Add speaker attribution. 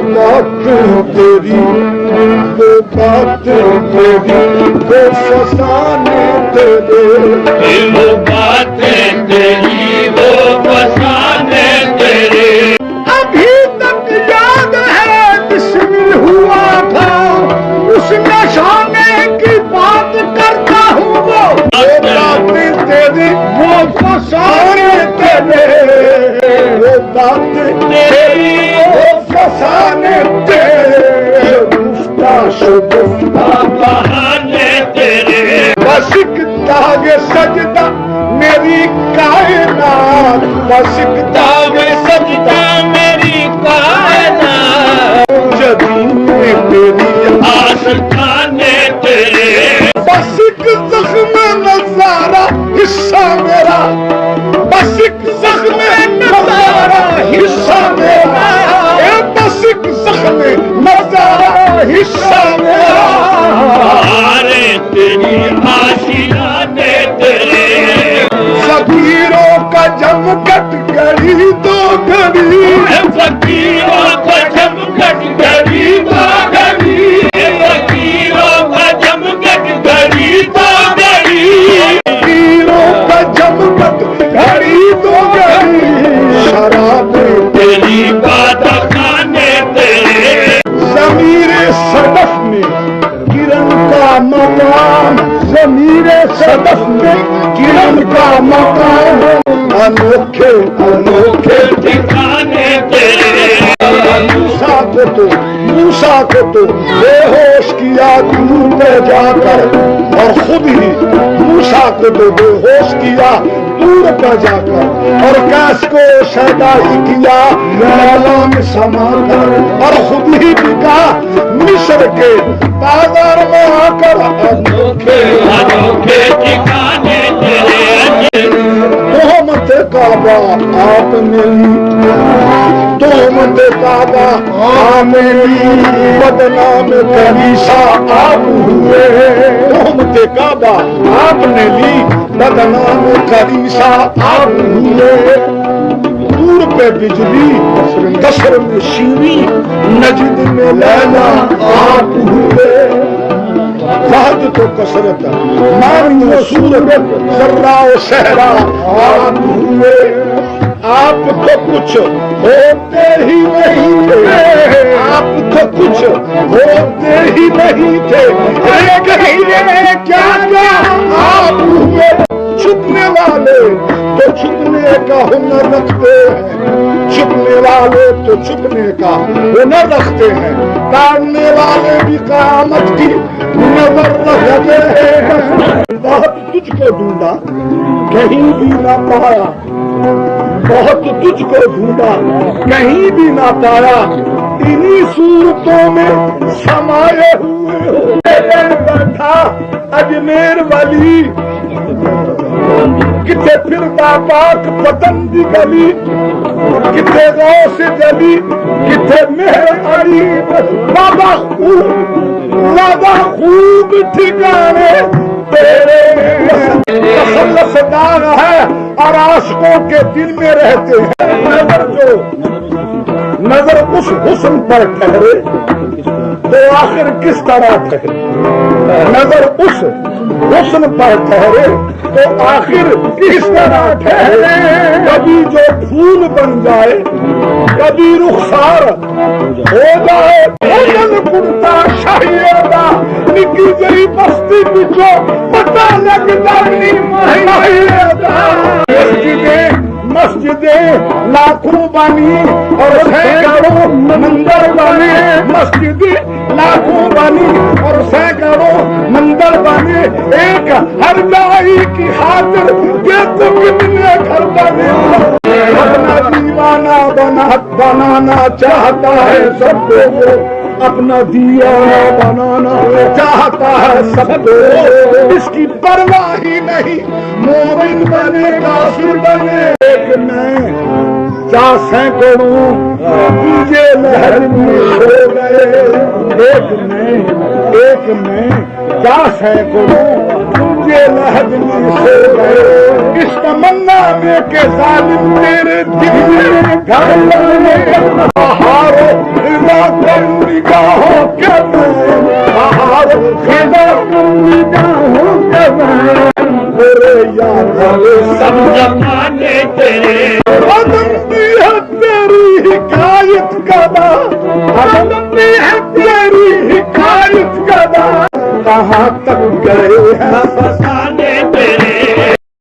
Speaker 1: باتیں تیری وہ باتیں تیری وہ فسانے تیرے
Speaker 2: وہ باتیں تیری وہ فسانے تیرے
Speaker 1: ابھی تک یاد ہے بسمل ہوا تھا اس نشانے کی بات کرتا ہوں وہ باتیں تیری وہ فسانے تیرے وہ باتیں تیری وہ فسانے تیرے گفتہ شگفتہ
Speaker 2: بہانے تیرے
Speaker 1: بس ایک داغ سجدہ میری کائنات بس ایک داغ سجدہ
Speaker 2: میری کائنات
Speaker 1: جدید تیری
Speaker 2: آستانے تیرے
Speaker 1: بس ایک زخم نظارہ حصہ میرا بس ایک زخم نظارہ حصہ میرا بس ایک زخم نظارہ حصہ میرا
Speaker 2: بہارے تیری آشیانے تیرے
Speaker 1: فقیروں کا جم کٹ گڑی تو گڑی
Speaker 2: فقیروں کا جم کٹ گڑی تو گڑی فقیروں کا جم کٹ گڑی تو گڑی
Speaker 1: فقیروں کا جم کٹ گڑی تو گڑی شراب
Speaker 2: تیری بات کھانے تیرے
Speaker 1: ضمیر صدف میں کرن کا مقام ضمیر صدف میں کرن کا مقام انوکھے انوکھے
Speaker 2: ٹھکانے تیرے
Speaker 1: موسیٰ کو تو بے ہوش کیا دور پہ جا کر اور خود ہی موسیٰ کو تو بے ہوش کیا دور پہ جا کر اور کیس کو شیدائی کیا میلا میں سما کر اور خود ہی بکا مصر کے بازار میں آ کر انوکھے
Speaker 2: انوکھے ٹھکانے تیرے
Speaker 1: تہمت کعبہ آپ نے لی تہمت کعبہ آپ نے لی بدنام کلیسا آپ ہوئے تہمت کعبہ آپ نے لی بدنام کلیسا آپ ہوئے دور پہ بجلی قصر میں شیری نجد میں لیلا آپ ہوئے فہد تو کثرت مانی و صورت ذرہ و صحرا آپ ہوئے آپ تو کچھ ہوتے ہی نہیں تھے آپ تو کچھ ہوتے ہی نہیں تھے کیا کیا آپ ہوئے چھپنے والے تو چھپنے کا ہنر رکھتے ہیں چھپنے والے تو چھپنے کا ہنر رکھتے ہیں تاڑنے والے بھی قیامت کی نظر رکھتے ہیں بہت تجھ کو ڈھونڈا کہیں بھی نہ پایا بہت تجھ کو ڈھونڈا کہیں بھی نہ پایا انہی صورتوں میں سمائے ہوئے ہو بیٹھا اجمیر ولی کتے پھر پاک پتن دی گلی کتے غوث جلی کتے مہر علی بابا خوب ٹھکانے تیرے تسلس دار ہے اور عاشقوں کے دل میں رہتے ہیں نظر اس حسن پر ٹھہرے تو آخر کس طرح ٹھہرے نظر اس حسن پر ٹھہرے تو آخر کس طرح ٹھہرے کبھی جو پھول بن جائے کبھی رخسار ہو جائے بھجن کرتا شاہیدہ نکی جئی بستی بچو پتہ لگتا نہیں مسجدیں لاکھوں بنی اور سینکڑوں مندر بنے مسجدیں لاکھوں بنی اور سینکڑوں مندر بنے ایک ہر دائی کی خاطر دیکھو کتنے گھر بنے اپنا دیوانہ بنانا چاہتا ہے سب کو اپنا دیوانہ بنانا چاہتا ہے سب کو اس کی پرواہ ہی نہیں مومن بنے کافر بنے ایک میں کیا سینکڑوں تجھے لہر میں کھو گئے ایک میں کیا سینکڑوں تجھے لہر میں کھو گئے اس تمنا میں کہ ظالم تیرے دل میں گھر بنے ہارو نگاہوں کے بہار خدا نگاہوں کے میرے یار
Speaker 2: سب زمانے تیرے
Speaker 1: عدم بھی ہے تیری حکایت گدا عدم بھی ہے تیری حکایت گدا کہاں تک گئے ہیں